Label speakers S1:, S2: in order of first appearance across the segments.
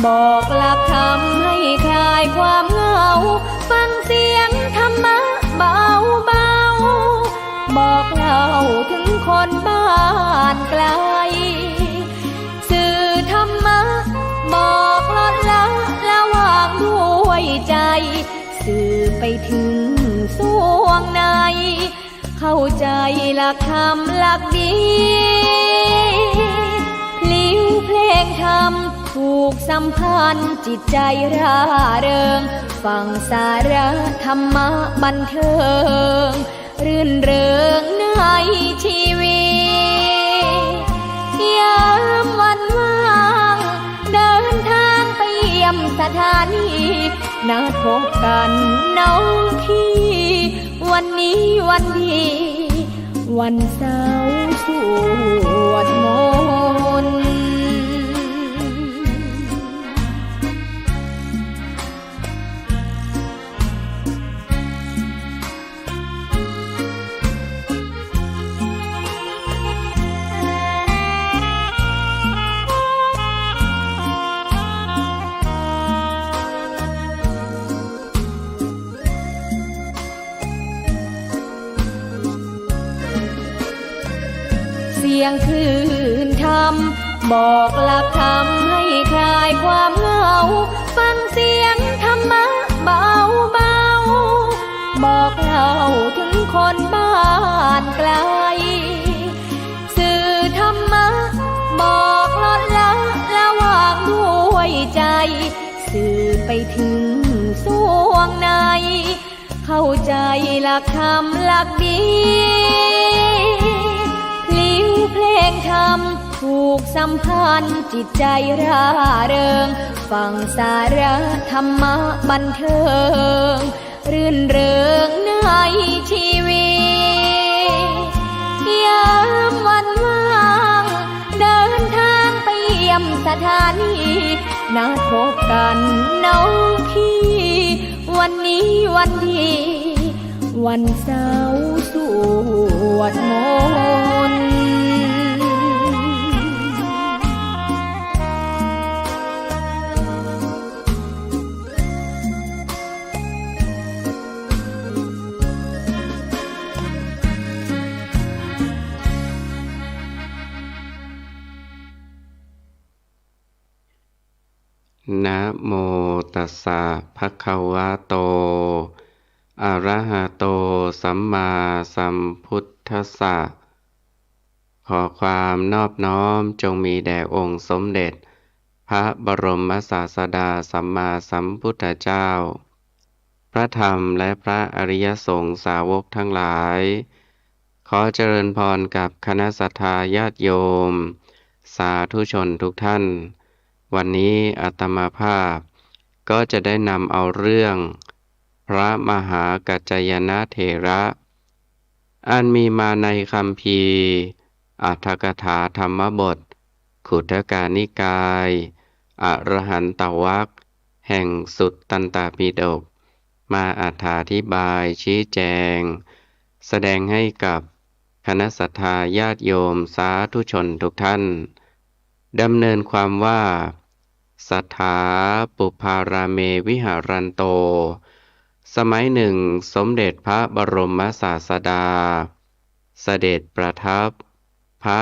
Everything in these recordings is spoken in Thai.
S1: บอกหลักธรรมให้คลายความเหงาฟังเสียงธรรมะเบาเบาบอกเล่าถึงคนบ้านไกลสื่อธรรมะบอกลดละละวางด้วยใจสื่อไปถึงสวงในเข้าใจหลักธรรมหลักดีพลิ้วเพลงธรรมถูกสัมพันธ์จิตใจร่าเริงฟังสาระธรรมะบันเทิงรื่นเริงในชีวิตยามวันว่างเดินทางไปเยี่ยมสถานีนัดพบกันน้องพี่วันนี้วันดีวันเสาร์สวดมนต์เสียงคลื่นธรรมบอกหลักธรรมให้คลายความเหงาฟังเสียงธรรมะเบาเบาบอกเล่าถึงคนบ้านไกลสื่อธรรมะบอกลดละละวางด้วยใจสื่อไปถึงสวงในเข้าใจหลักธรรมหลักดีเพลงธรรมถูกสัมพันธ์จิตใจร่าเริงฟังสาระธรรมะบันเทิงรื่นเริงในชีวิตยามวันว่างเดินทางไปเยี่ยมสถานีนัดพบกันน้องพี่วันนี้วันดีวันเสาร์สวดมนต์
S2: นะโมตัสสะภะคะวะโตอะระหะโตสัมมาสัมพุทธัสสะขอความนอบน้อมจงมีแด่องค์สมเด็จพระบรมศาสดาสัมมาสัมพุทธเจ้าพระธรรมและพระอริยสงฆ์สาวกทั้งหลายขอเจริญพรกับคณะศรัทธาญาติโยมสาธุชนทุกท่านวันนี้อาตมาภาพก็จะได้นำเอาเรื่องพระมหากัจจายนะเถระอันมีมาในคัมภีร์อรรถกถาธรรมบทขุทกานิกายอรหันตวรรคแห่งสุตตันตปิฎกมาอธิบายชี้แจงแสดงให้กับคณะศรัทธาญาติโยมสาธุชนทุกท่านดำเนินความว่าสัทธาปุพาราเมวิหารันโตสมัยหนึ่งสมเด็จพระบรมศาสดาเสด็จประทับพระ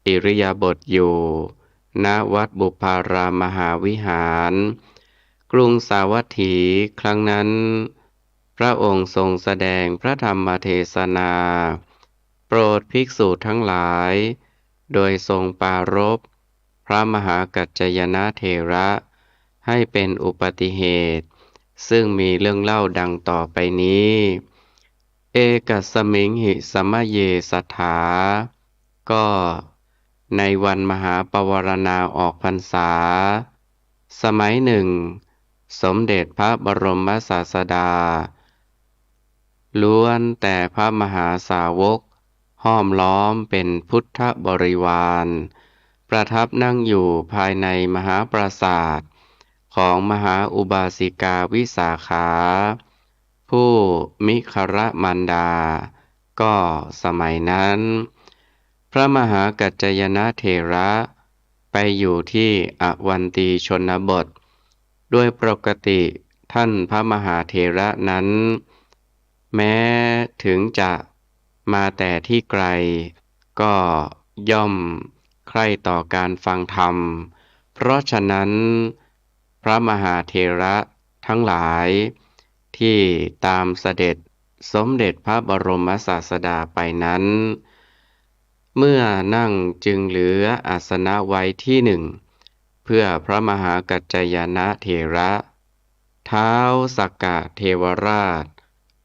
S2: อิริยาบถอยู่ณวัดบุพารามมหาวิหารกรุงสาวัตถีครั้งนั้นพระองค์ทรงแสดงพระธรรมเทศนาโปรดภิกษุทั้งหลายโดยทรงปรารภพระมหากัจจายนะเถระให้เป็นอุบัติเหตุซึ่งมีเรื่องเล่าดังต่อไปนี้เอกัสสมิงหิสมะเยสัทธาก็ในวันมหาปวารณาออกพรรษาสมัยหนึ่งสมเด็จพระบรมศาสดาล้วนแต่พระมหาสาวกห้อมล้อมเป็นพุทธบริวารประทับนั่งอยู่ภายในมหาปราสาทของมหาอุบาสิกาวิสาขาผู้มิครมารดาก็สมัยนั้นพระมหากัจจายนะเถระไปอยู่ที่อวันตีชนบท ด้วยปกติท่านพระมหาเถระนั้นแม้ถึงจะมาแต่ที่ไกลก็ย่อมใคร่ต่อการฟังธรรมเพราะฉะนั้นพระมหาเถระทั้งหลายที่ตามเสด็จสมเด็จพระบรมศาสดาไปนั้นเมื่อนั่งจึงเหลืออาสนะไว้ที่หนึ่งเพื่อพระมหากัจจายนะเถระท้าวสักกะเทวราช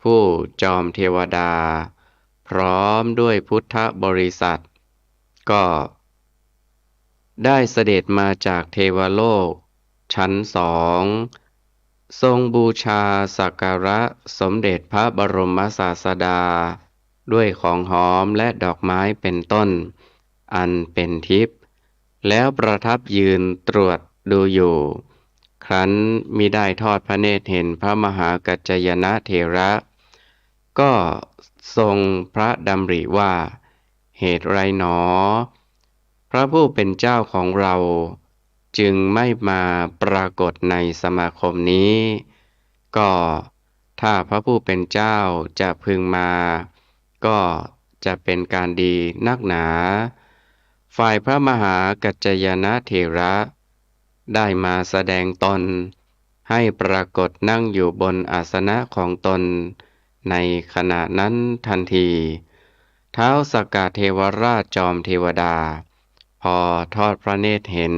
S2: ผู้จอมเทวดาพร้อมด้วยพุทธบริษัทก็ได้เสด็จมาจากเทวโลกชั้นสองทรงบูชาสักการะสมเด็จพระบรมศาสดาด้วยของหอมและดอกไม้เป็นต้นอันเป็นทิพย์แล้วประทับยืนตรวจดูอยู่ครั้นมิได้ทอดพระเนตรเห็นพระมหากัจจายนะเถระก็ทรงพระดำริว่าเหตุไรหนอพระผู้เป็นเจ้าของเราจึงไม่มาปรากฏในสมาคมนี้ก็ถ้าพระผู้เป็นเจ้าจะพึงมาก็จะเป็นการดีนักหนาฝ่ายพระมหากัจจายนะเถระได้มาแสดงตนให้ปรากฏนั่งอยู่บนอาสนะของตนในขณะนั้นทันทีท้าวสักกะเทวราชจอมเทวดาพอทอดพระเนตรเห็น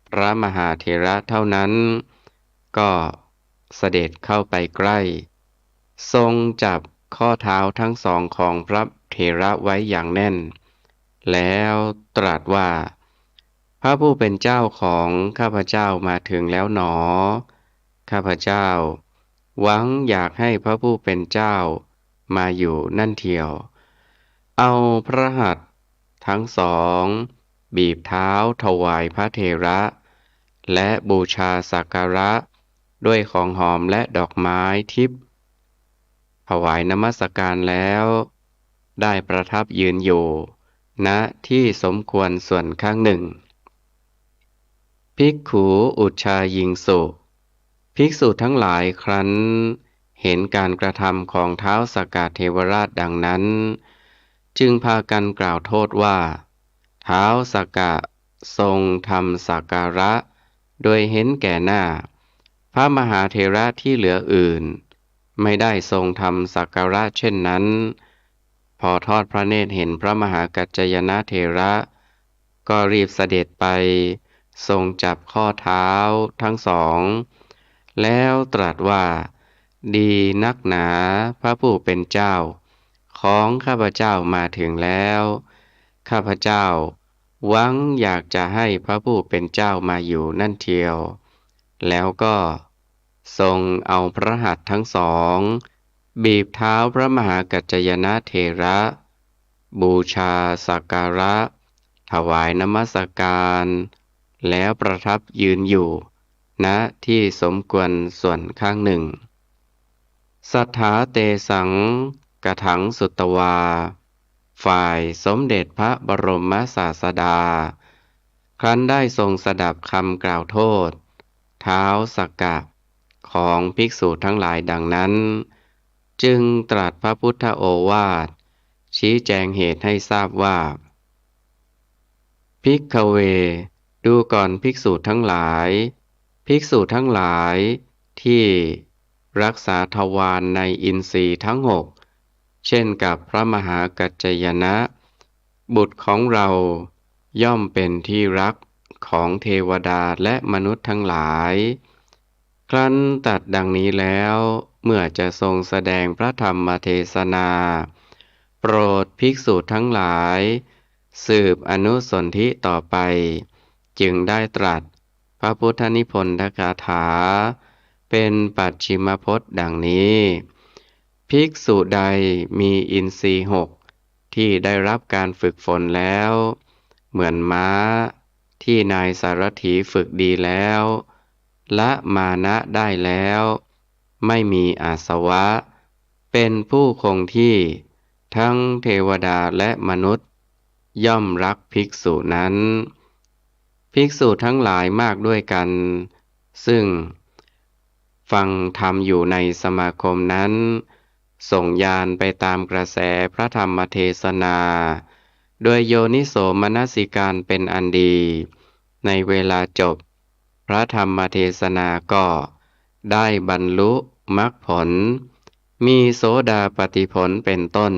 S2: พระมหาเถระเท่านั้นก็เสด็จเข้าไปใกล้ทรงจับข้อเท้าทั้งสองของพระเถระไว้อย่างแน่นแล้วตรัสว่าพระผู้เป็นเจ้าของข้าพเจ้ามาถึงแล้วหนอข้าพเจ้าหวังอยากให้พระผู้เป็นเจ้ามาอยู่นั่นเทียวเอาพระหัตถ์ทั้งสองบีบเท้าถวายพระเถระและบูชาสักการะด้วยของหอมและดอกไม้ทิพย์ถวายนมัสการแล้วได้ประทับยืนอยู่ณที่สมควรส่วนข้างหนึ่งภิกขุอุชฌายิงสุภิกษุทั้งหลายครั้นเห็นการกระทำของท้าวสักกะเทวราชดังนั้นจึงพากันกล่าวโทษว่าท้าวสักกะทรงทำสักการะโดยเห็นแก่หน้าพระมหาเถระที่เหลืออื่นไม่ได้ทรงทำสักการะเช่นนั้นพอทอดพระเนตรเห็นพระมหากัจจายนะเถระก็รีบเสด็จไปทรงจับข้อเท้าทั้งสองแล้วตรัสว่าดีนักหนาพระผู้เป็นเจ้าของข้าพเจ้ามาถึงแล้วข้าพเจ้าหวังอยากจะให้พระผู้เป็นเจ้ามาอยู่นั่นเทียวแล้วก็ทรงเอาพระหัตถ์ทั้งสองบีบเท้าพระมหากัจจายนะเถระบูชาสักการะถวายนมัสการแล้วประทับยืนอยู่ณที่สมควรส่วนข้างหนึ่งสัทธาเตสังกถังสุตวาฝ่ายสมเด็จพระบรมศาสดาครั้นได้ทรงสดับคำกล่าวโทษท้าวสักกะของภิกษุทั้งหลายดังนั้นจึงตรัสพระพุทธโอวาทชี้แจงเหตุให้ทราบว่าภิกขเวดูก่อนภิกษุทั้งหลายภิกษุทั้งหลายที่รักษาทวารในอินทรีย์ทั้งหกเช่นกับพระมหากัจจายนะบุตรของเราย่อมเป็นที่รักของเทวดาและมนุษย์ทั้งหลายครั้นตรัสดังนี้แล้วเมื่อจะทรงแสดงพระธรรมเทศนาโปรดภิกษุทั้งหลายสืบอนุสนธิต่อไปจึงได้ตรัสพระพุทธนิพนธกถาเป็นปัจฉิมพจน์ดังนี้ภิกษุใดมีอินทรีย์หกที่ได้รับการฝึกฝนแล้วเหมือนม้าที่นายสารถีฝึกดีแล้วละมานะได้แล้วไม่มีอาสวะเป็นผู้คงที่ทั้งเทวดาและมนุษย์ย่อมรักภิกษุนั้นภิกษุทั้งหลายมากด้วยกัน ซึ่งฟังธรรมอยู่ในสมาคมนั้นส่งญาณไปตามกระแสพระธรรมเทศนา โดยโยนิโสมนสิการเป็นอันดี ในเวลาจบพระธรรมเทศนาก็ได้บรรลุมรรคผล มีโสดาปัตติผลเป็นต้น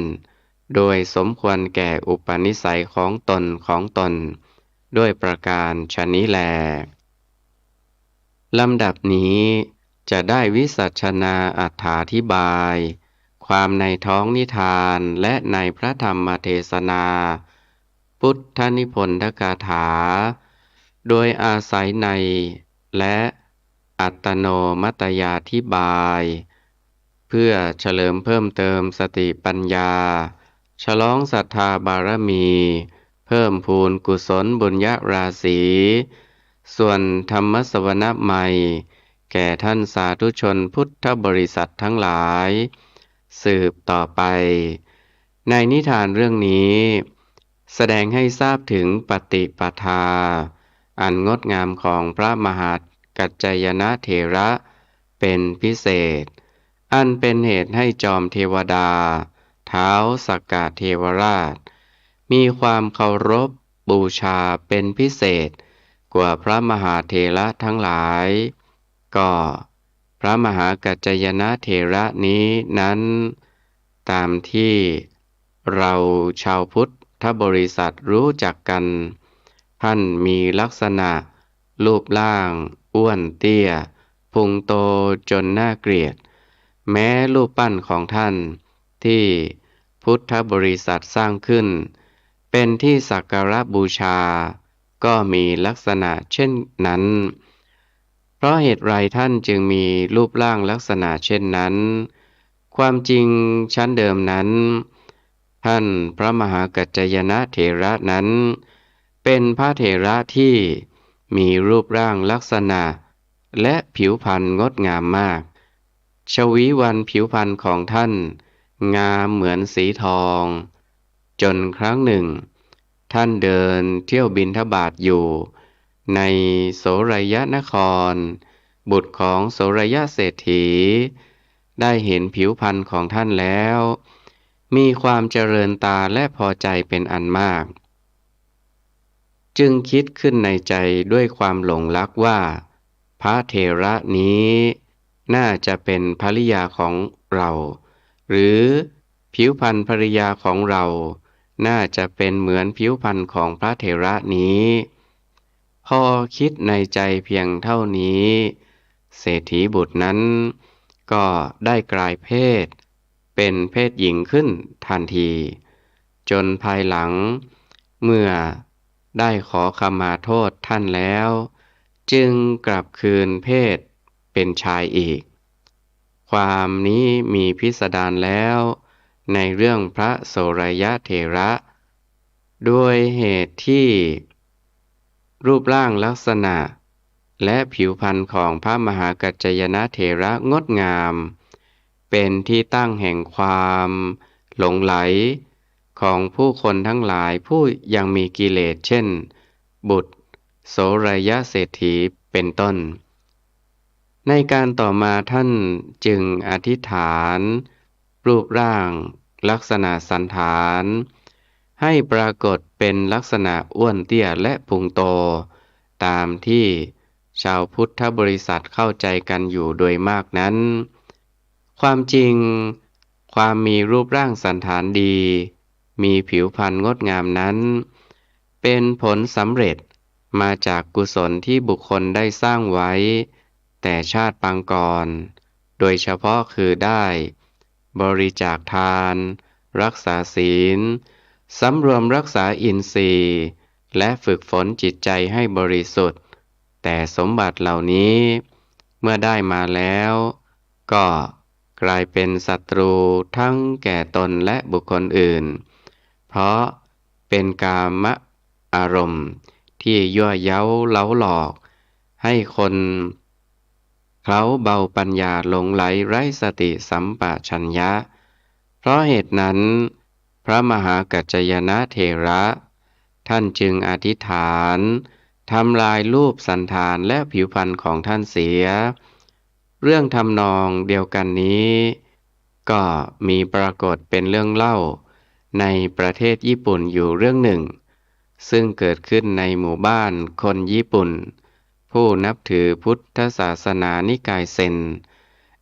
S2: โดยสมควรแก่อุปนิสัยของตน ด้วยประการชนี้แล ลำดับนี้จะได้วิสัชนาอรรถาธิบาย ความในท้องนิทานและในพระธรรมเทศนา พุทธนิพนธกถา โดยอาศัยในและอัตโนมัตยาธิบาย เพื่อเฉลิมเพิ่มเติมสติปัญญา ฉลองศรัทธาบารมี เพิ่มพูนกุศลบุญญาราศี ส่วนธรรมสวนใหม่ แก่ท่านสาธุชนพุทธบริษัททั้งหลาย สืบต่อไป ในนิทานเรื่องนี้ แสดงให้ทราบถึงปฏิปทา อันงดงามของพระมหากัจจายนะเถระเป็นพิเศษ อันเป็นเหตุให้จอมเทวดาท้าวสักกะเทวราช มีความเคารพบูชาเป็นพิเศษกว่าพระมหาเถระทั้งหลาย ก็พระมหากัจจายนะเถระนี้นั้น ตามที่เราชาวพุทธบริษัทรู้จักกัน ท่านมีลักษณะรูปร่างอ้วนเตี้ยพุงโตจนน่าเกลียด แม้รูปปั้นของท่านที่พุทธบริษัทสร้างขึ้น เป็นที่สักการะบูชาก็มีลักษณะเช่นนั้น เพราะเหตุไรท่านจึงมีรูปร่างลักษณะเช่นนั้น ความจริงชั้นเดิมนั้น ท่านพระมหากัจจายนะเถระนั้น เป็นพระเถระที่มีรูปร่างลักษณะและผิวพรรณงดงามมาก ชวีวันผิวพรรณของท่านงามเหมือนสีทอง จนครั้งหนึ่ง ท่านเดินเที่ยวบิณฑบาตอยู่ในโสรยนคร บุตรของโสรยเศรษฐีได้เห็นผิวพรรณของท่านแล้ว มีความเจริญตาและพอใจเป็นอันมาก จึงคิดขึ้นในใจด้วยความหลงรักว่า พระเถระนี้น่าจะเป็นภริยาของเรา หรือผิวพรรณภริยาของเราน่าจะเป็นเหมือนผิวพรรณของพระเถระนี้ พอคิดในใจเพียงเท่านี้ เศรษฐีบุตรนั้นก็ได้กลายเพศเป็นเพศหญิงขึ้นทันที จนภายหลังเมื่อได้ขอขมาโทษท่านแล้ว จึงกลับคืนเพศเป็นชายอีก ความนี้มีพิสดารแล้วในเรื่องพระโสรยเถระด้วยเหตุที่รูปร่างลักษณะและผิวพรรณของพระมหากัจจายนะเถระงดงาม เป็นที่ตั้งแห่งความหลงไหลของผู้คนทั้งหลายผู้ยังมีกิเลสเช่น บุตรโสรยเศรษฐีเป็นต้น ในการต่อมาท่านจึงอธิษฐานรูปร่างลักษณะสันฐานให้ปรากฏเป็นลักษณะอ้วนเตี้ยและพุงโตตามที่ชาวพุทธบริษัทเข้าใจกันอยู่โดยมากนั้น ความจริงความมีรูปร่างสันฐานดีมีผิวพรรณงดงามนั้น เป็นผลสำเร็จมาจากกุศลที่บุคคลได้สร้างไว้แต่ชาติปางก่อน โดยเฉพาะคือได้บริจาคทานรักษาศีลสำรวมรักษาอินทรีย์และฝึกฝนจิตใจให้บริสุทธิ์แต่สมบัติเหล่านี้เมื่อได้มาแล้วก็กลายเป็นศัตรูทั้งแก่ตนและบุคคลอื่น เพราะเป็นกามอารมณ์ที่ยั่วเย้าเล้าหลอกให้คนเขาเบาปัญญาหลงไหลไร้สติสัมปชัญญะ เพราะเหตุนั้นพระมหากัจจายนะเถระท่านจึงอธิษฐาน ทำลายรูปสันฐานและผิวพรรณของท่านเสียเรื่องทำนองเดียวกันนี้ก็มีปรากฏเป็นเรื่องเล่าในประเทศญี่ปุ่นอยู่เรื่องหนึ่งซึ่งเกิดขึ้นในหมู่บ้านคนญี่ปุ่นผู้นับถือพุทธศาสนานิกายเซน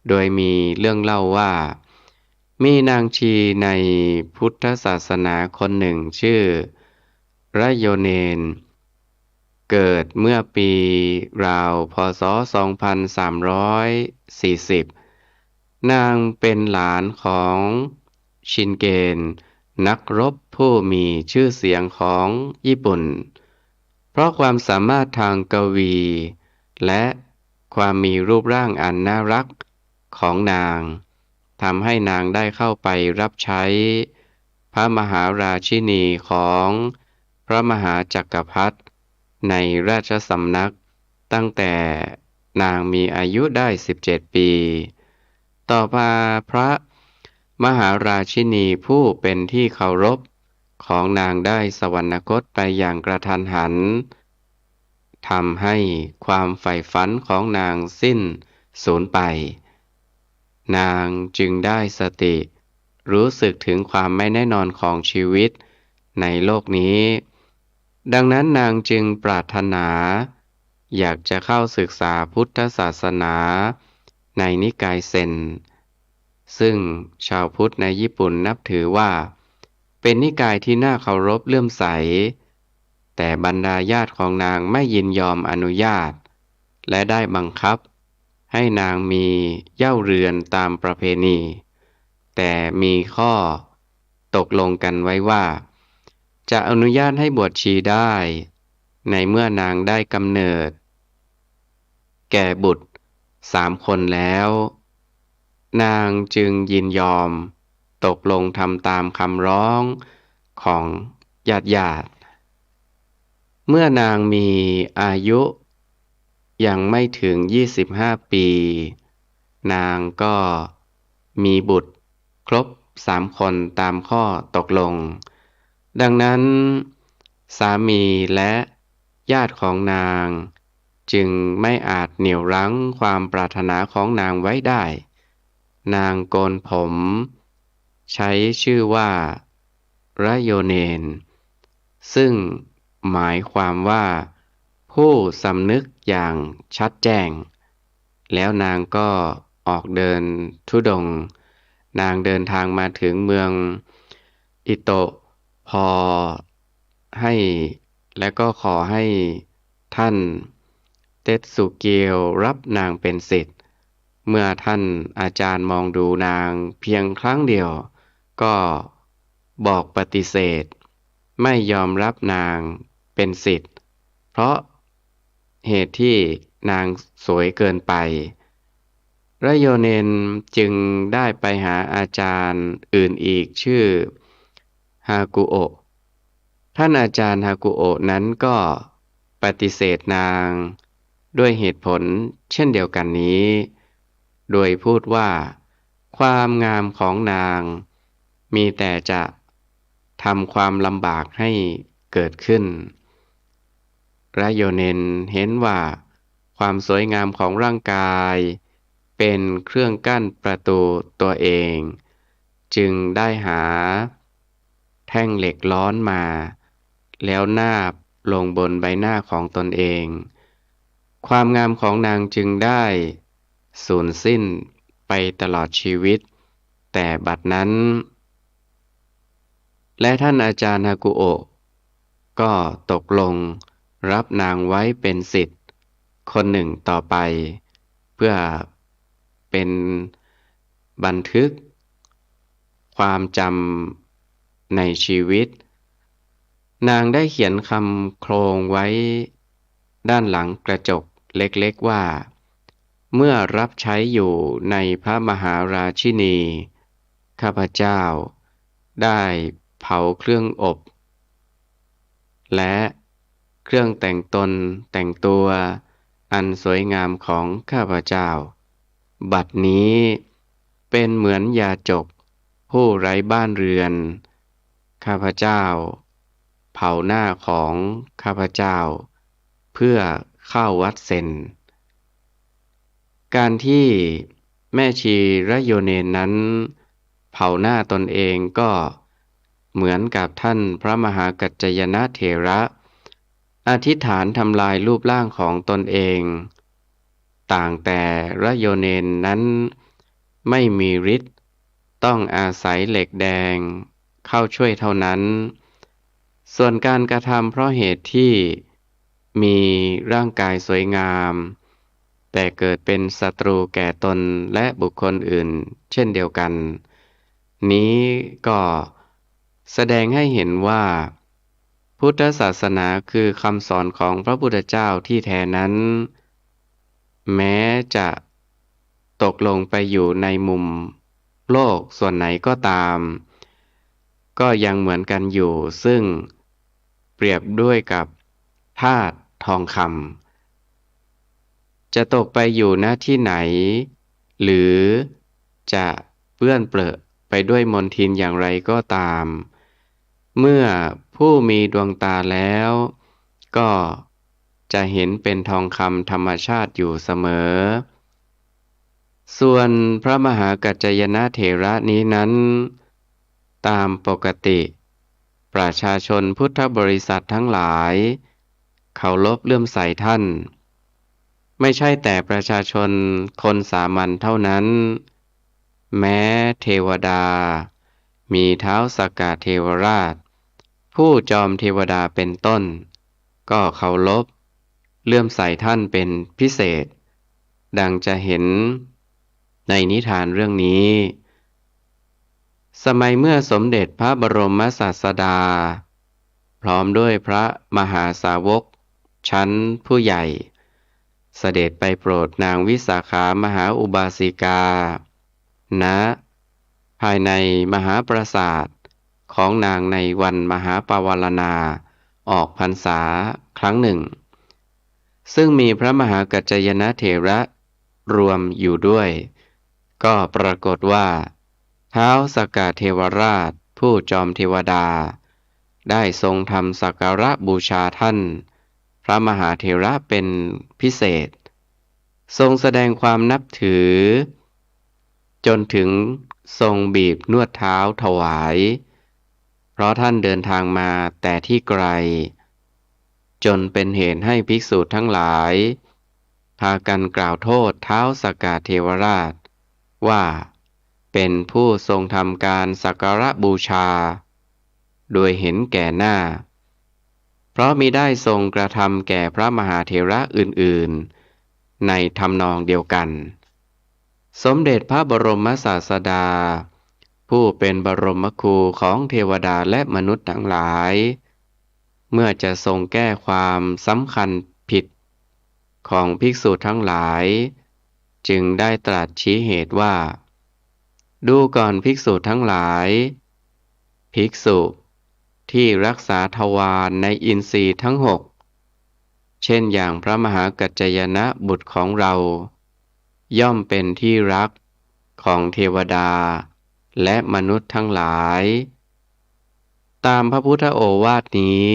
S2: โดยมีเรื่องเล่าว่ามีนางชีในพุทธศาสนาคนหนึ่งชื่อระโยเนนเกิดเมื่อปีราวพศ2340นางเป็นหลานของชินเกนนักรบผู้มีชื่อเสียงของญี่ปุ่นเพราะความสามารถทางกวีและความมีรูปร่างอันน่ารักของนางทำให้นางได้เข้าไปรับใช้พระมหาราชินีของพระมหาจักรพรรดิในราชสำนักตั้งแต่นางมีอายุได้17 ปีต่อมาพระมหาราชินีผู้เป็นที่เคารพของนางได้สวรรคตไปอย่างกระทันหันทำให้ความใฝ่ฝันของนางสิ้นสูญไปนางจึงได้สติรู้สึกถึงความไม่แน่นอนของชีวิตในโลกนี้ดังนั้นนางจึงปรารถนาอยากจะเข้าศึกษาพุทธศาสนาในนิกายเซนซึ่งชาวพุทธในญี่ปุ่นนับถือว่าเป็นนิกายที่น่าเคารพเลื่อมใสแต่บรรดาญาติของนางไม่ยินยอมอนุญาตและได้บังคับให้นางมีเหย้าเรือนตามประเพณีแต่มีข้อตกลงกันไว้ว่าจะอนุญาตให้บวชชีได้ในเมื่อนางได้กำเนิดแก่บุตร3 คนแล้วนางจึงยินยอมตกลงทำตามคำร้องของญาติเมื่อนางมีอายุยังไม่ถึง25 ปีนางก็มีบุตรครบ3 คนตามข้อตกลงดังนั้นสามีและญาติของนางจึงไม่อาจเหนี่ยวรั้งความปรารถนาของนางไว้ได้นางโกนผมใช้ชื่อว่าระโยเนนซึ่งหมายความว่าผู้สำนึกอย่างชัดแจ้งแล้วนางก็ออกเดินธุดงค์นางเดินทางมาถึงเมืองอิโตะพอให้และก็ขอให้ท่านเต็ตสุเกียวรับนางเป็นศิษย์เมื่อท่านอาจารย์มองดูนางเพียงครั้งเดียวก็บอกปฏิเสธไม่ยอมรับนางเป็นศิษย์เพราะเหตุที่นางสวยเกินไประโยเนนจึงได้ไปหาอาจารย์อื่นอีกชื่อฮากุโอะท่านอาจารย์ฮากุโอะนั้นก็ปฏิเสธนางด้วยเหตุผลเช่นเดียวกันนี้โดยพูดว่าความงามของนางมีแต่จะทำความลำบากให้เกิดขึ้นระโยเนนเห็นว่าความสวยงามของร่างกายเป็นเครื่องกั้นประตูตัวเองจึงได้หาแท่งเหล็กร้อนมาแล้วนาบลงบนใบหน้าของตนเองความงามของนางจึงได้สูญสิ้นไปตลอดชีวิตแต่บัดนั้นและท่านอาจารย์ฮากุโอะก็ตกลงรับนางไว้เป็นศิษย์คนหนึ่งต่อไปเพื่อเป็นบันทึกความจำในชีวิตนางได้เขียนคำโครงไว้ด้านหลังกระจกเล็กๆว่าเมื่อรับใช้อยู่ในพระมหาราชินีข้าพเจ้าได้เผาเครื่องอบและเครื่องแต่งตนแต่งตัวอันสวยงามของข้าพเจ้าบัดนี้เป็นเหมือนยาจกผู้ไร้บ้านเรือนข้าพเจ้าเผาหน้าของข้าพเจ้า เพื่อเข้าวัดเซนการที่แม่ชีระโยเนนนั้นเผาหน้าตนเองก็เหมือนกับท่านพระมหากัจจยนะเถระอธิษฐานทำลายรูปร่างของตนเองต่างแต่ระโยเนนนั้นไม่มีฤทธิ์ต้องอาศัยเหล็กแดงเข้าช่วยเท่านั้นส่วนการกระทำเพราะเหตุที่มีร่างกายสวยงามแต่เกิดเป็นศัตรูแก่ตนและบุคคลอื่นเช่นเดียวกันนี้ก็แสดงให้เห็นว่าพุทธศาสนาคือคำสอนของพระพุทธเจ้าที่แท้นั้นแม้จะตกลงไปอยู่ในมุมโลกส่วนไหนก็ตามก็ยังเหมือนกันอยู่ซึ่งเปรียบด้วยกับธาตุทองคำจะตกไปอยู่ณที่ไหนหรือจะเปื้อนเปรอะไปด้วยมลทินอย่างไรก็ตามเมื่อผู้มีดวงตาแล้วก็จะเห็นเป็นทองคำธรรมชาติอยู่เสมอส่วนพระมหากัจจยนะเถระนี้นั้นตามปกติประชาชนพุทธบริษัททั้งหลายเคารพเลื่อมใสท่านไม่ใช่แต่ประชาชนคนสามัญเท่านั้นแม้เทวดามีท้าวสักกะเทวราชผู้จอมเทวดาเป็นต้นก็เคารพเลื่อมใสท่านเป็นพิเศษดังจะเห็นในนิทานเรื่องนี้สมัยเมื่อสมเด็จพระบรมศาสดาพร้อมด้วยพระมหาสาวกชั้นผู้ใหญ่เสด็จไปโปรดนางวิสาขามหาอุบาสิกาณภายในมหาปราสาทของนางในวันมหาปวารณาออกพรรษาครั้งหนึ่งซึ่งมีพระมหากัจจยนะเถระรวมอยู่ด้วยก็ปรากฏว่าท้าวสักกะเทวราชผู้จอมเทวดาได้ทรงทำสักการะบูชาท่านพระมหาเถระเป็นพิเศษทรงแสดงความนับถือจนถึงทรงบีบนวดเท้าถวายเพราะท่านเดินทางมาแต่ที่ไกลจนเป็นเหตุให้ภิกษุทั้งหลายพากันกล่าวโทษท้าวสักกะเทวราชว่าเป็นผู้ทรงทำการสักการะบูชาโดยเห็นแก่หน้าเพราะมิได้ทรงกระทำแก่พระมหาเถระอื่นๆในทำนองเดียวกันสมเด็จพระบรมศาสดาผู้เป็นบรมครูของเทวดาและมนุษย์ทั้งหลายเมื่อจะทรงแก้ความสำคัญผิดของภิกษุทั้งหลายจึงได้ตรัสชี้เหตุว่าดูก่อนภิกษุทั้งหลายภิกษุที่รักษาทวารในอินทรีย์ทั้งหกเช่นอย่างพระมหากัจจยนะบุตรของเราย่อมเป็นที่รักของเทวดาและมนุษย์ทั้งหลายตามพระพุทธโอวาทนี้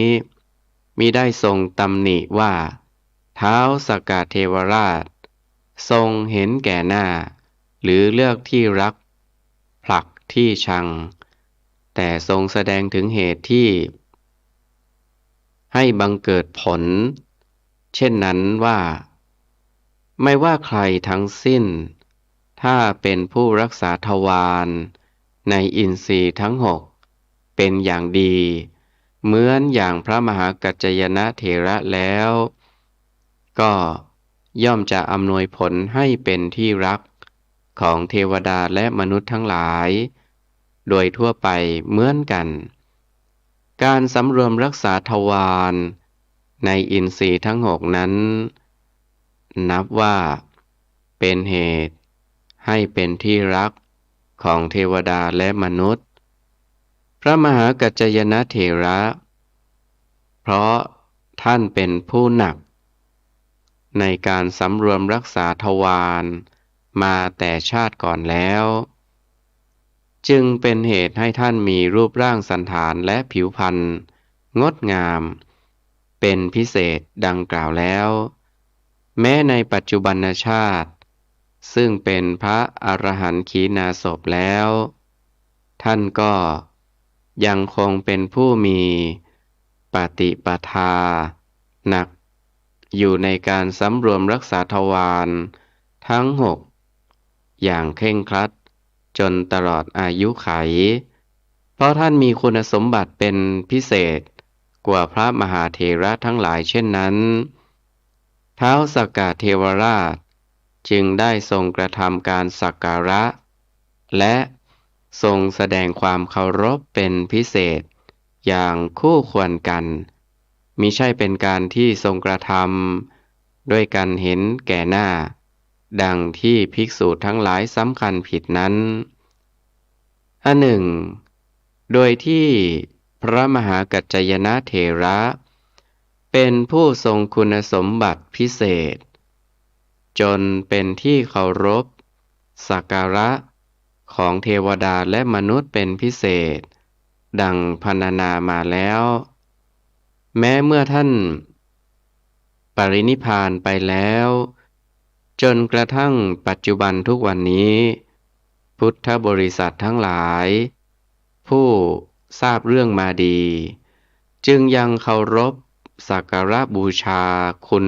S2: มิได้ทรงตำหนิว่าท้าวสักกะเทวราชทรงเห็นแก่หน้าหรือเลือกที่รักผลักที่ชังแต่ทรงแสดงถึงเหตุที่ให้บังเกิดผลเช่นนั้นว่าไม่ว่าใครทั้งสิ้นถ้าเป็นผู้รักษาทวารในอินทรีย์ทั้งหกเป็นอย่างดีเหมือนอย่างพระมหากัจจยนะเถระแล้วก็ย่อมจะอำนวยผลให้เป็นที่รักของเทวดาและมนุษย์ทั้งหลายโดยทั่วไปเหมือนกันการสำรวมรักษาทวารในอินทรีย์ทั้งหกนั้นนับว่าเป็นเหตุให้เป็นที่รักของเทวดาและมนุษย์พระมหากัจจยนะเถระเพราะท่านเป็นผู้หนักในการสำรวมรักษาทวารมาแต่ชาติก่อนแล้วจึงเป็นเหตุให้ท่านมีรูปร่างสันฐานและผิวพรรณงดงาม เป็นพิเศษดังกล่าวแล้ว แม้ในปัจจุบันชาติ ซึ่งเป็นพระอรหันต์ขีณาสพแล้ว ท่านก็ยังคงเป็นผู้มีปฏิปทาหนักอยู่ในการสำรวมรักษาทวารทั้งหกอย่างเคร่งครัดจนตลอดอายุไข เพราะท่านมีคุณสมบัติเป็นพิเศษกว่าพระมหาเถระทั้งหลายเช่นนั้นท้าวสักกะเทวราชจึงได้ทรงกระทำการสักการะและทรงแสดงความเคารพเป็นพิเศษอย่างคู่ควรกันมิใช่เป็นการที่ทรงกระทำด้วยการเห็นแก่หน้าดังที่ภิกษุทั้งหลายสำคัญผิดนั้นอันหนึ่งโดยที่พระมหากัจจายนะเถระเป็นผู้ทรงคุณสมบัติพิเศษจนเป็นที่เคารพสักการะของเทวดาและมนุษย์เป็นพิเศษดังพรรณนามาแล้วแม้เมื่อท่านปรินิพพานไปแล้วจนกระทั่งปัจจุบันทุกวันนี้พุทธบริษัททั้งหลายผู้ทราบเรื่องมาดีจึงยังเคารพสักการะบูชาคุณ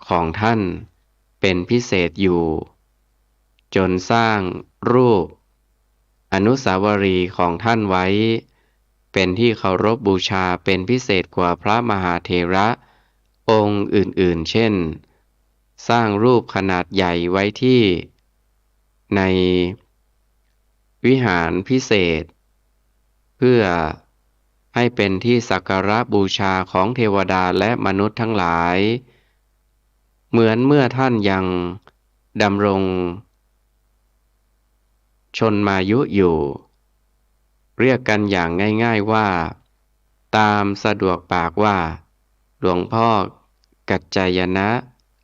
S2: ของท่านเป็นพิเศษอยู่จนสร้างรูปอนุสาวรีย์ของท่านไว้เป็นที่เคารพบูชาเป็นพิเศษกว่าพระมหาเถระองค์อื่นๆเช่นสร้างรูปขนาดใหญ่ไว้ที่ในวิหารพิเศษเพื่อให้เป็นที่สักการะบูชาของเทวดาและมนุษย์ทั้งหลายเหมือนเมื่อท่านยังดำรงชนมายุอยู่เรียกกันอย่างง่ายๆว่าตามสะดวกปากว่าหลวงพ่อกัจจายนะ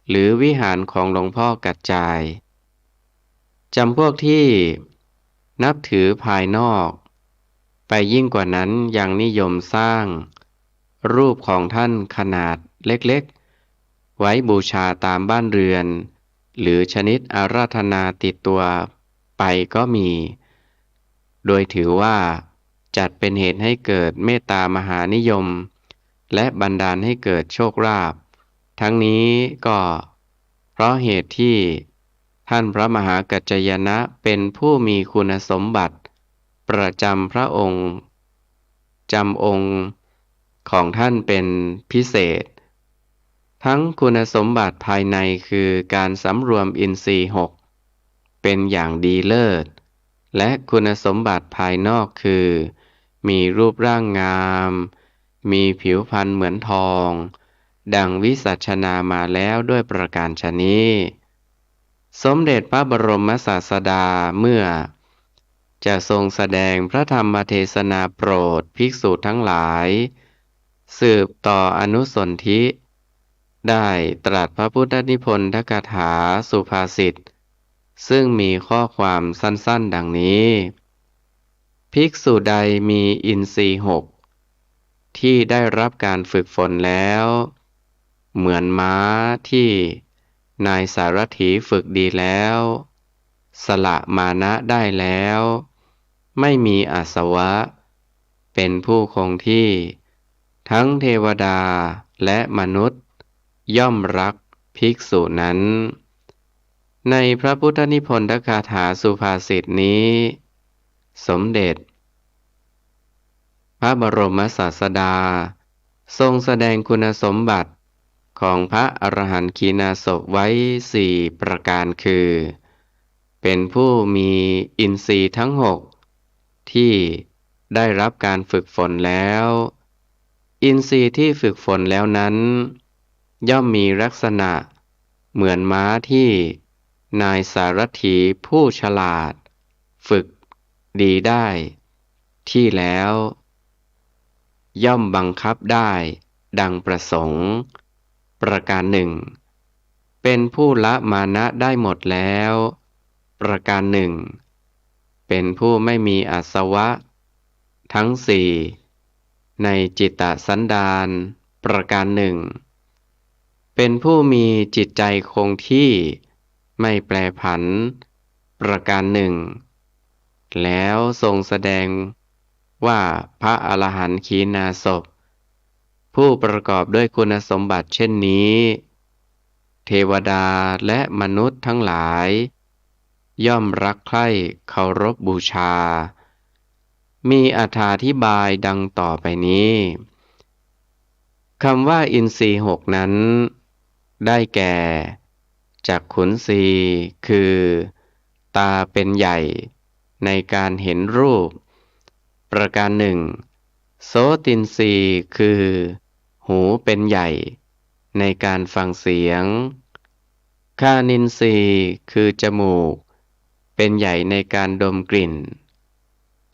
S2: หรือวิหารของหลวงพ่อกัจจายจำพวกที่นับถือภายนอกไปยิ่งกว่านั้นยังนิยมสร้างรูปของท่านขนาดเล็กๆไว้บูชาตามบ้านเรือนหรือชนิดอาราธนาติดตัวไปก็มีโดยถือว่าจัดเป็นเหตุให้เกิดเมตตามหานิยมและบันดาลให้เกิดโชคลาภทั้งนี้ก็เพราะเหตุที่ท่านพระมหากัจจายนะเป็นผู้มีคุณสมบัติประจำพระองค์จำองค์ของท่านเป็นพิเศษทั้งคุณสมบัติภายในคือการสำรวมอินทรีย์หกเป็นอย่างดีเลิศและคุณสมบัติภายนอกคือมีรูปร่างงามมีผิวพรรณเหมือนทองดังวิสัชนามาแล้วด้วยประการฉะนี้สมเด็จพระบรมศาสดาเมื่อจะทรงแสดงพระธรรมเทศนาโปรดภิกษุทั้งหลายสืบต่ออนุสนธิได้ตรัสพระพุทธนิพนธกถาสุภาษิตซึ่งมีข้อความสั้นๆดังนี้ภิกษุใดมีอินทรีย์หกที่ได้รับการฝึกฝนแล้วเหมือนม้าที่นายสารถีฝึกดีแล้วสละมานะได้แล้วไม่มีอาสวะเป็นผู้คงที่ทั้งเทวดาและมนุษย์ย่อมรักภิกษุนั้นในพระพุทธนิพนธกถาสุภาษิตนี้สมเด็จพระบรมศาสดาทรงแสดงคุณสมบัติของพระอรหันต์ขีณาสพไว้4ประการคือเป็นผู้มีอินทรีย์ทั้งหกที่ได้รับการฝึกฝนแล้วอินทรีย์ที่ฝึกฝนแล้วนั้นย่อมมีลักษณะเหมือนม้าที่นายสารถีผู้ฉลาดฝึกดีได้ที่แล้วย่อมบังคับได้ดังประสงค์ประการหนึ่งเป็นผู้ละมานะได้หมดแล้วประการหนึ่งเป็นผู้ไม่มีอาสวะทั้งสี่ในจิตตสันดาน ประการหนึ่งเป็นผู้มีจิตใจคงที่ไม่แปรผันประการหนึ่งแล้วทรงแสดงว่าพระอรหันต์ขีณาสพผู้ประกอบด้วยคุณสมบัติเช่นนี้เทวดาและมนุษย์ทั้งหลายย่อมรักใคร่เคารพบูชามีอธิบายดังต่อไปนี้คำว่าอินทรีย์หกนั้นได้แก่จักขุนทรีย์คือตาเป็นใหญ่ในการเห็นรูปประการหนึ่งโสตินทรีย์คือหูเป็นใหญ่ในการฟังเสียงฆานินทรีย์คือจมูกเป็นใหญ่ในการดมกลิ่น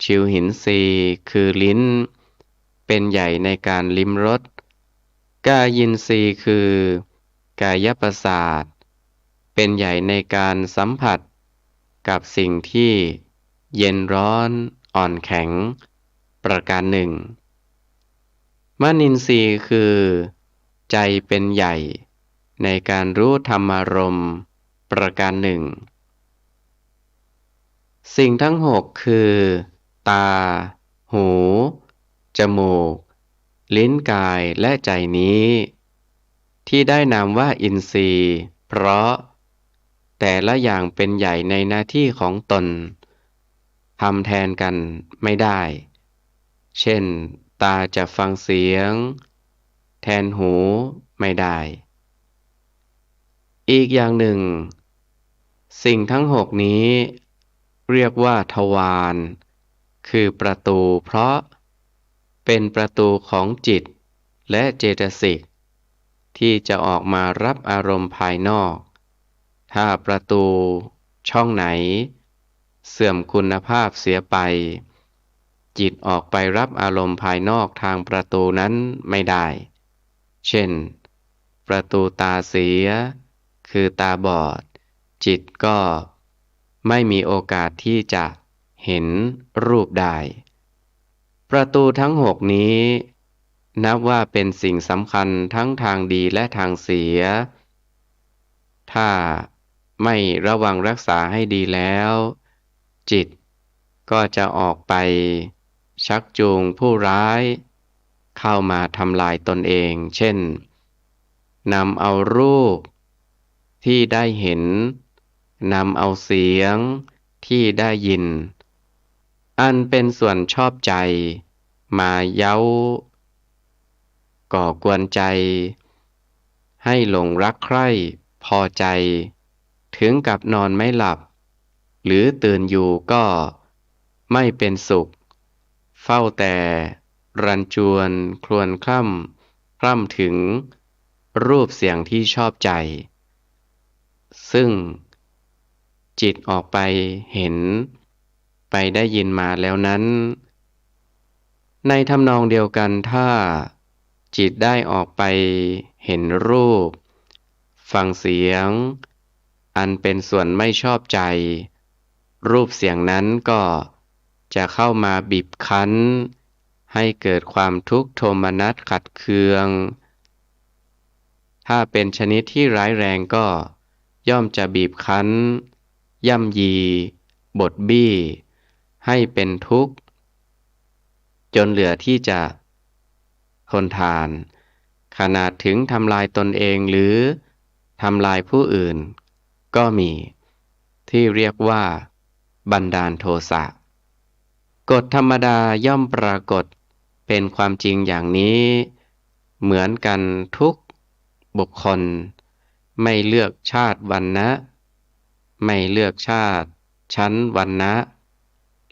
S2: ชิวหินทรีย์คือลิ้นเป็นใหญ่ในการลิ้มรสกายินทรีย์คือกายประสาทเป็นใหญ่ในการสัมผัสกับสิ่งที่เย็นร้อนอ่อนแข็งประการหนึ่งมนินทรีย์คือใจเป็นใหญ่ในการรู้ธรรมารมณ์ประการหนึ่งสิ่งทั้งหกคือตาหูจมูกลิ้นกายและใจนี้ที่ได้นามว่าอินทรีย์เพราะแต่ละอย่างเป็นใหญ่ในหน้าที่ของตนทำแทนกันไม่ได้เช่นตาจะฟังเสียงแทนหูไม่ได้อีกอย่างหนึ่งสิ่งทั้งหกนี้เรียกว่าทวารคือประตูเพราะเป็นประตูของจิตและเจตสิกที่จะออกมารับอารมณ์ภายนอกถ้าประตูช่องไหนเสื่อมคุณภาพเสียไปจิตออกไปรับอารมณ์ภายนอกทางประตูนั้นไม่ได้เช่นประตูตาเสียคือตาบอดจิตก็ไม่มีโอกาสที่จะเห็นรูปได้ประตูทั้งหกนี้นับว่าเป็นสิ่งสำคัญทั้งทางดีและทางเสียถ้าไม่ระวังรักษาให้ดีแล้วจิตก็จะออกไปชักจูงผู้ร้ายเข้ามาทำลายตนเองเช่นนำเอารูปที่ได้เห็นนำเอาเสียงที่ได้ยินอันเป็นส่วนชอบใจมาเย้าก่อกวนใจให้หลงรักใคร่พอใจถึงกับนอนไม่หลับหรือตื่นอยู่ก็ไม่เป็นสุขเฝ้าแต่รันจวนครวญคร่ำถึงรูปเสียงที่ชอบใจซึ่งจิตออกไปเห็นไปได้ยินมาแล้วนั้นในทำนองเดียวกันถ้าจิตได้ออกไปเห็นรูปฟังเสียงอันเป็นส่วนไม่ชอบใจรูปเสียงนั้นก็จะเข้ามาบีบคั้นให้เกิดความทุกข์โทมนัสขัดเคืองถ้าเป็นชนิดที่ร้ายแรงก็ย่อมจะบีบคั้นย่ำยีบดบี้ให้เป็นทุกข์จนเหลือที่จะทนทานขนาดถึงทำลายตนเองหรือทำลายผู้อื่นก็มีที่เรียกว่าบันดาลโทสะกฎธรรมดาย่อมปรากฏเป็นความจริงอย่างนี้เหมือนกันทุกบุคคลไม่เลือกชาติวรรณะไม่เลือกชาติชั้นวรรณะ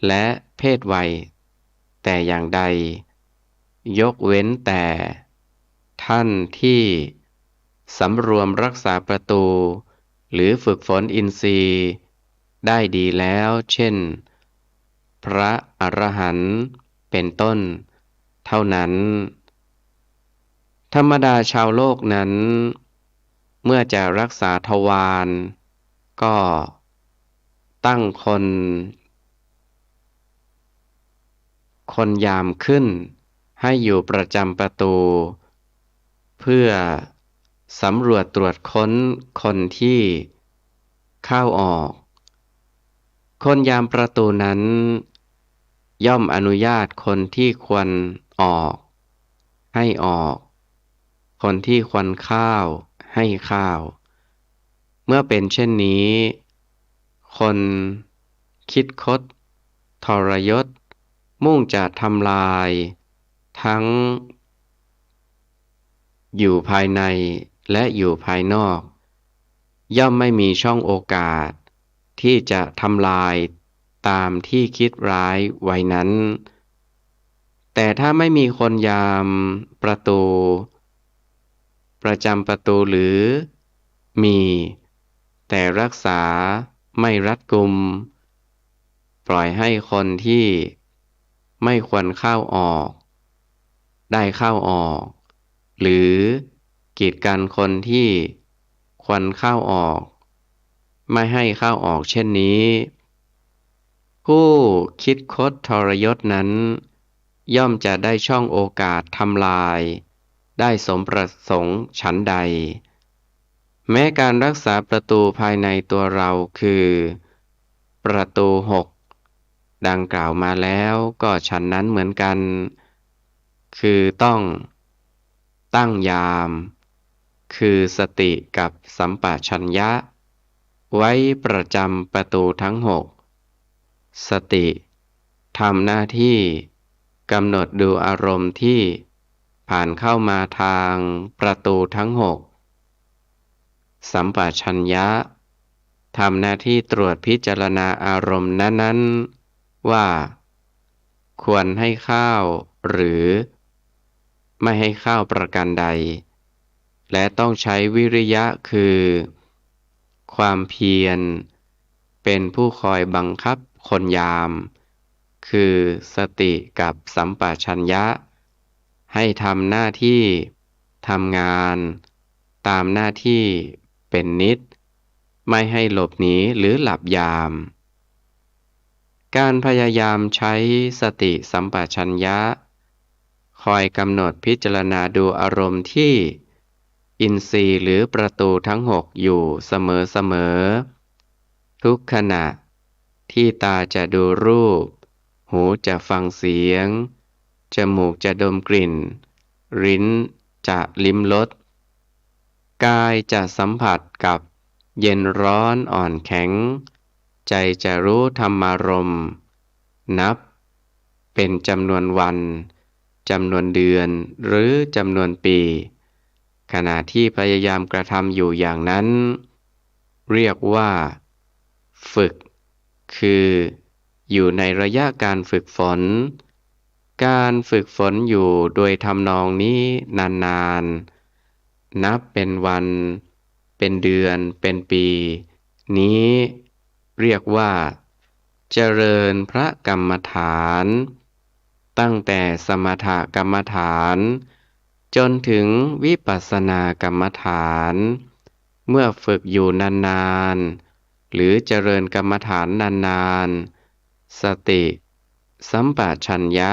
S2: และเพศวัยแต่อย่างใดยกเว้นแต่ท่านที่สำรวมรักษาประตูหรือฝึกฝนอินทรีย์ได้ดีแล้วเช่นพระอรหันต์เป็นต้นเท่านั้นธรรมดาชาวโลกนั้นเมื่อจะรักษาทวารก็ตั้งคนยามขึ้นให้อยู่ประจำประตู เพื่อสำรวจตรวจค้นคนที่เข้าออก คนยามประตูนั้นย่อมอนุญาตคนที่ควรออกให้ออก คนที่ควรเข้าให้เข้า เมื่อเป็นเช่นนี้ คนคิดคดทรยศมุ่งจะทำลายทั้งอยู่ภายในและอยู่ภายนอก ย่อมไม่มีช่องโอกาสที่จะทำลายตามที่คิดร้ายไว้นั้น แต่ถ้าไม่มีคนยามประตู ประจำประตูหรือมี แต่รักษาไม่รัดกุม ปล่อยให้คนที่ไม่ควรเข้าออก ได้เข้าออก หรือกีดกันคนที่ควรเข้าออก ไม่ให้เข้าออกเช่นนี้ ผู้คิดคดทรยศนั้น ย่อมจะได้ช่องโอกาสทำลายได้สมประสงค์ฉันใด แม้การรักษาประตูภายในตัวเราคือ ประตูหกดังกล่าวมาแล้วก็ฉันนั้นเหมือนกัน คือต้องตั้งยาม คือสติกับสัมปชัญญะ ไว้ประจำประตูทั้งหก สติทำหน้าที่กำหนดดูอารมณ์ที่ผ่านเข้ามาทางประตูทั้งหก สัมปชัญญะทำหน้าที่ตรวจพิจารณาอารมณ์นั้นๆว่า ควรให้เข้าหรือไม่ให้เข้าประการใด และต้องใช้วิริยะคือ ความเพียรเป็นผู้คอยบังคับคนยาม คือสติกับสัมปชัญญะ ให้ทำหน้าที่ทำงานตามหน้าที่เป็นนิจ ไม่ให้หลบหนีหรือหลับยาม การพยายามใช้สติสัมปชัญญะ คอยกำหนดพิจารณาดูอารมณ์ที่อินทรีย์หรือประตูทั้งหกอยู่เสมอๆทุกขณะที่ตาจะดูรูป หูจะฟังเสียง จมูกจะดมกลิ่น ลิ้นจะลิ้มรส กายจะสัมผัสกับเย็นร้อนอ่อนแข็ง ใจจะรู้ธรรมารมณ์ นับเป็นจำนวนวันจำนวนเดือนหรือจำนวนปี ขณะที่พยายามกระทำอยู่อย่างนั้น เรียกว่า ฝึก คืออยู่ในระยะการฝึกฝน การฝึกฝนอยู่โดยทำนองนี้นานๆ นับเป็นวัน เป็นเดือน เป็นปี นี้เรียกว่า เจริญพระกรรมฐาน ตั้งแต่สมถกรรมฐาน จนถึงวิปัสสนากรรมฐาน เมื่อฝึกอยู่นานๆ หรือเจริญกรรมฐานนานๆ สติสัมปชัญญะ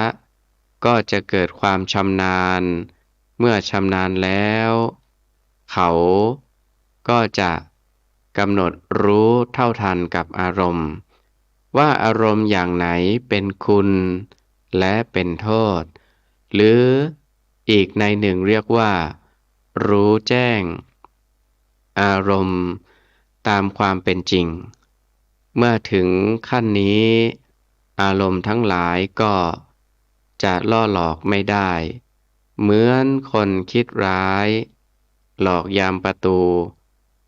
S2: ก็จะเกิดความชำนาญ เมื่อชำนาญแล้ว เขาก็จะกำหนดรู้เท่าทันกับอารมณ์ ว่าอารมณ์อย่างไหนเป็นคุณและเป็นโทษ หรืออีกในหนึ่งเรียกว่า รู้แจ้ง อารมณ์ตามความเป็นจริง เมื่อถึงขั้นนี้ อารมณ์ทั้งหลายก็จะล่อหลอกไม่ได้ เหมือนคนคิดร้าย หลอกยามประตู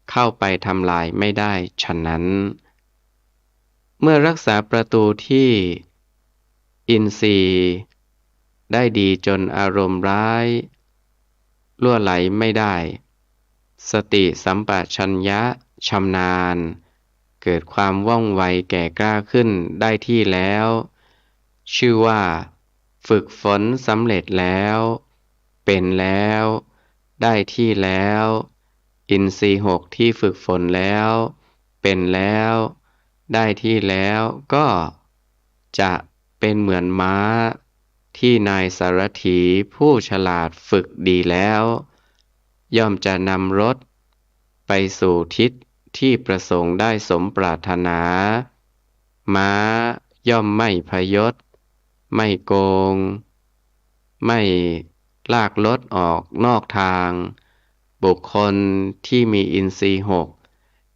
S2: เข้าไปทำลายไม่ได้ฉะนั้น เมื่อรักษาประตูที่อินทรีย์ได้ดีจนอารมณ์ร้ายล่วไหลไม่ได้ สติสัมปชัญญะชำนาญ เกิดความว่องไวแก่กล้าขึ้นได้ที่แล้ว ชื่อว่า ฝึกฝนสำเร็จแล้ว เป็นแล้ว ได้ที่แล้ว อินทรีย์หกที่ฝึกฝนแล้ว เป็นแล้ว ได้ที่แล้วก็จะเป็นเหมือนม้าที่นายสารถีผู้ฉลาดฝึกดีแล้ว ย่อมจะนำรถไปสู่ทิศที่ประสงค์ได้สมปรารถนาม้าย่อมไม่พยศไม่โกงไม่ลากรถออกนอกทางบุคคลที่มีอินทรีย์หก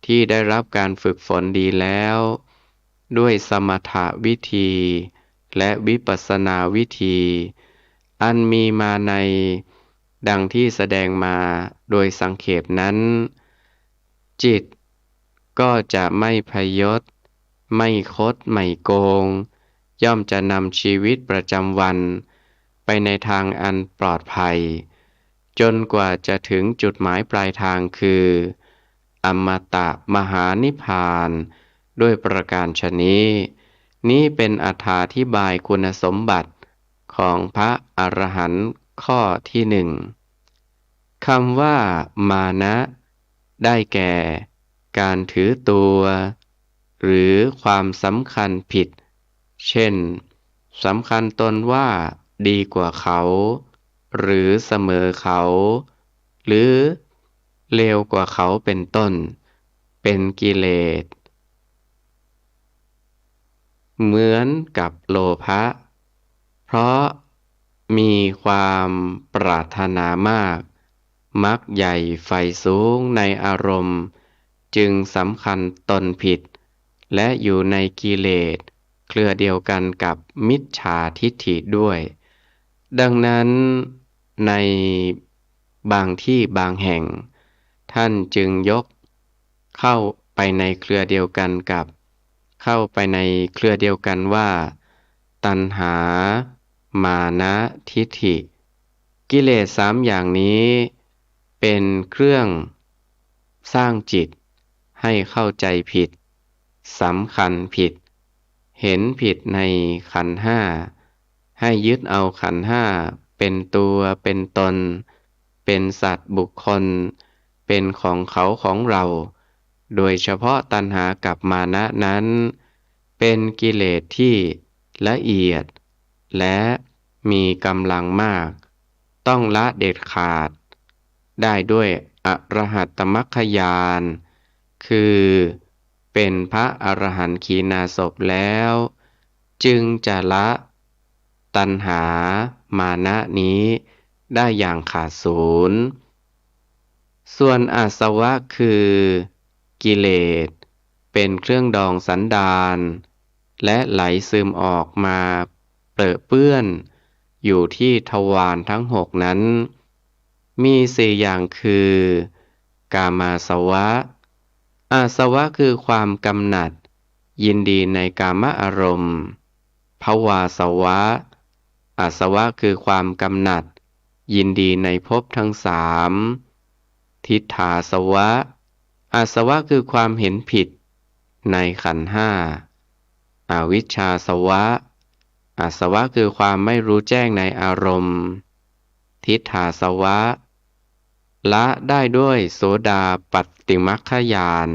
S2: ที่ได้รับการฝึกฝนดีแล้วด้วยสมถะวิธีและวิปัสสนาวิธีอันมีมาในดังที่แสดงมาโดยสังเขปนั้นจิตก็จะไม่พยศไม่คดไม่โกงย่อมจะนำชีวิตประจำวันไปในทางอันปลอดภัยจนกว่าจะถึงจุดหมายปลายทางคืออมตะมหานิพพานด้วยประการฉะนี้นี้เป็นอธิบายคุณสมบัติของพระอรหันต์ข้อที่หนึ่งคำว่ามานะได้แก่การถือตัวหรือความสำคัญผิดเช่นสำคัญตนว่าดีกว่าเขาหรือเสมอเขาหรือเลวกว่าเขาเป็นต้นเป็นกิเลสเหมือนกับโลภะเพราะมีความปรารถนามากมักใหญ่ใฝ่สูงในอารมณ์จึงสำคัญตนผิดและอยู่ในกิเลสเครือเดียวกันกับมิจฉาทิฏฐิด้วยดังนั้นในบางที่บางแห่งท่านจึงยกเข้าไปในเครือเดียวกันว่าตัณหามานะทิฏฐิกิเลสสามอย่างนี้เป็นเครื่องสร้างจิตให้เข้าใจผิดสำคัญผิดเห็นผิดในขันธ์ห้าให้ยึดเอาขันธ์ห้าเป็นตัวเป็นตนเป็นสัตว์บุคคลเป็นของเขาของเราโดยเฉพาะตัณหากับมานะนั้นเป็นกิเลสที่ละเอียดและมีกำลังมากต้องละเด็ดขาดได้ด้วยอรหัตตมรรคญาณคือเป็นพระอรหันต์ขีณาสพแล้วจึงจะละตัณหามานะนี้ได้อย่างขาดศูนย์ส่วนอาสวะคือกิเลสเป็นเครื่องดองสันดานและไหลซึมออกมาเปรอะเปื้อนอยู่ที่ทวารทั้งหกนั้นมีสี่อย่างคือกามาสวะอาสวะคือความกำหนัดยินดีในกามอารมณ์ภวาสวะอาสวะคือความกำหนัดยินดีในภพทั้งสามทิฏฐาสวะอาสวะคือความเห็นผิดในขันธ์ห้าอวิชชาสวะอาสวะคือความไม่รู้แจ้งในอารมณ์ทิฏฐาสวะละได้ด้วยโสดาปัตติมรรคญาณ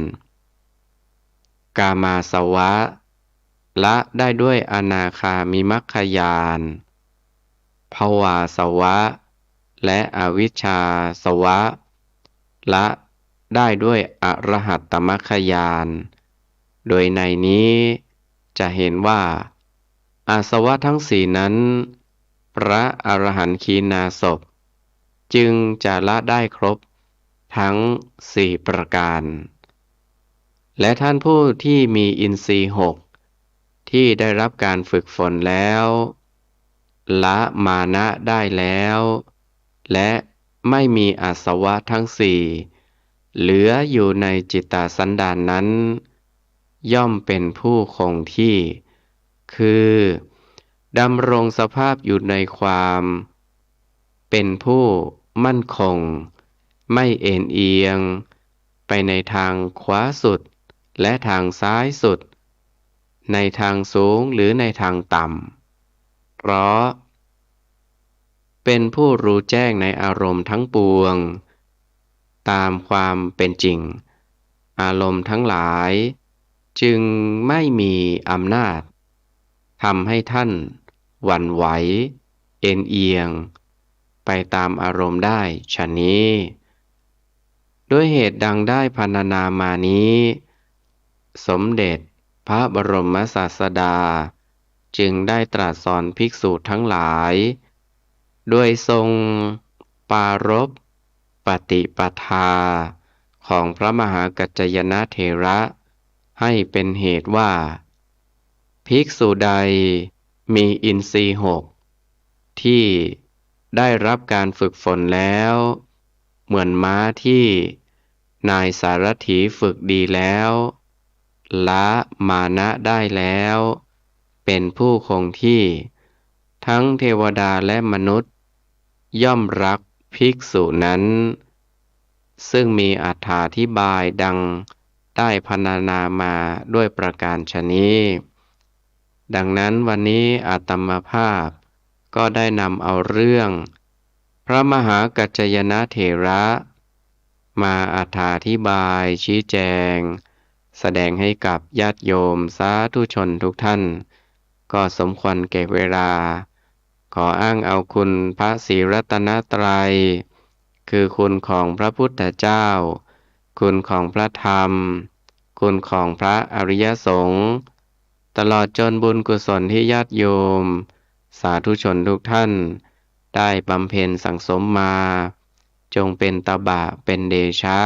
S2: กามาสวะละได้ด้วยอนาคามิมรรคญาณภวาสวะและอวิชชาสวะละได้ด้วยอรหัตตมรรคญาณโดยในนี้จะเห็นว่าอาสวะทั้งสี่นั้นพระอรหันต์ขีณาสพจึงจะละได้ครบทั้งสี่ประการและท่านผู้ที่มีอินทรีย์หกที่ได้รับการฝึกฝนแล้วละมานะได้แล้วและไม่มีอาสวะทั้งสี่เหลืออยู่ในจิตตสันดานนั้นย่อมเป็นผู้คงที่คือดำรงสภาพอยู่ในความเป็นผู้มั่นคงไม่เอ็นเอียงไปในทางขวาสุดและทางซ้ายสุดในทางสูงหรือในทางต่ำเพราะเป็นผู้รู้แจ้งในอารมณ์ทั้งปวงตามความเป็นจริงอารมณ์ทั้งหลายจึงไม่มีอำนาจทำให้ท่านหวั่นไหวเอ็นเอียงไปตามอารมณ์ได้ฉะนี้ ด้วยเหตุดังได้พรรณนามานี้ สมเด็จพระบรมศาสดาจึงได้ตรัสสอนภิกษุทั้งหลายด้วยทรงปรารภปฏิปทาของพระมหากัจจายนะเถระให้เป็นเหตุว่า ภิกษุใดมีอินทรีย์หกที่ได้รับการฝึกฝนแล้ว เหมือนม้าที่นายสารถีฝึกดีแล้วละมานะได้แล้ว เป็นผู้คงที่ทั้งเทวดาและมนุษย์ย่อมรักภิกษุนั้น ซึ่งมีอรรถาธิบายดังได้พรรณนามาด้วยประการฉนี้ดังนั้นวันนี้อาตมาภาพก็ได้นำเอาเรื่อง พระมหากัจจายนะเถระมาอธิบายชี้แจงแสดงให้กับญาติโยมสาธุชนทุกท่านก็สมควรแก่เวลาขออ้างเอาคุณพระศรีรัตนตรัยคือคุณของพระพุทธเจ้าคุณของพระธรรมคุณของพระอริยสงฆ์ตลอดจนบุญกุศลที่ญาติโยมสาธุชนทุกท่านได้บำเพ็ญสั่งสมมาจงเป็นตบะเป็นเดชะ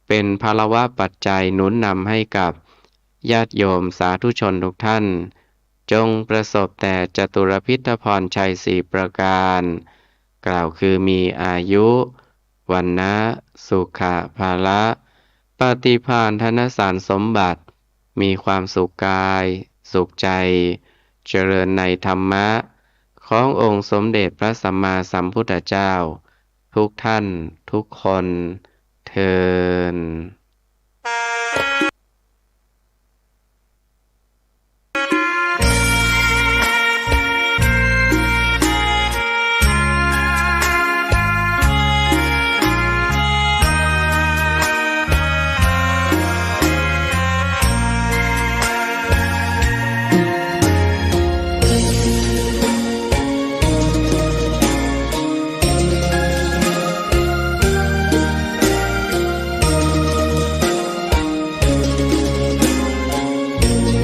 S2: เป็นภลวะปัจจัยหนุนนำให้กับญาติโยมสาธุชนทุกท่านจงประสบแต่จตุรพิธพรชัยสี่ประการกล่าวคือมีอายุวันนะสุขะภาละปฏิภาณธนสารสมบัติมีความสุขกายสุขใจเจริญในธรรมะขององค์สมเด็จพระสัมมาสัมพุทธเจ้าทุกท่านทุกคนเทอญ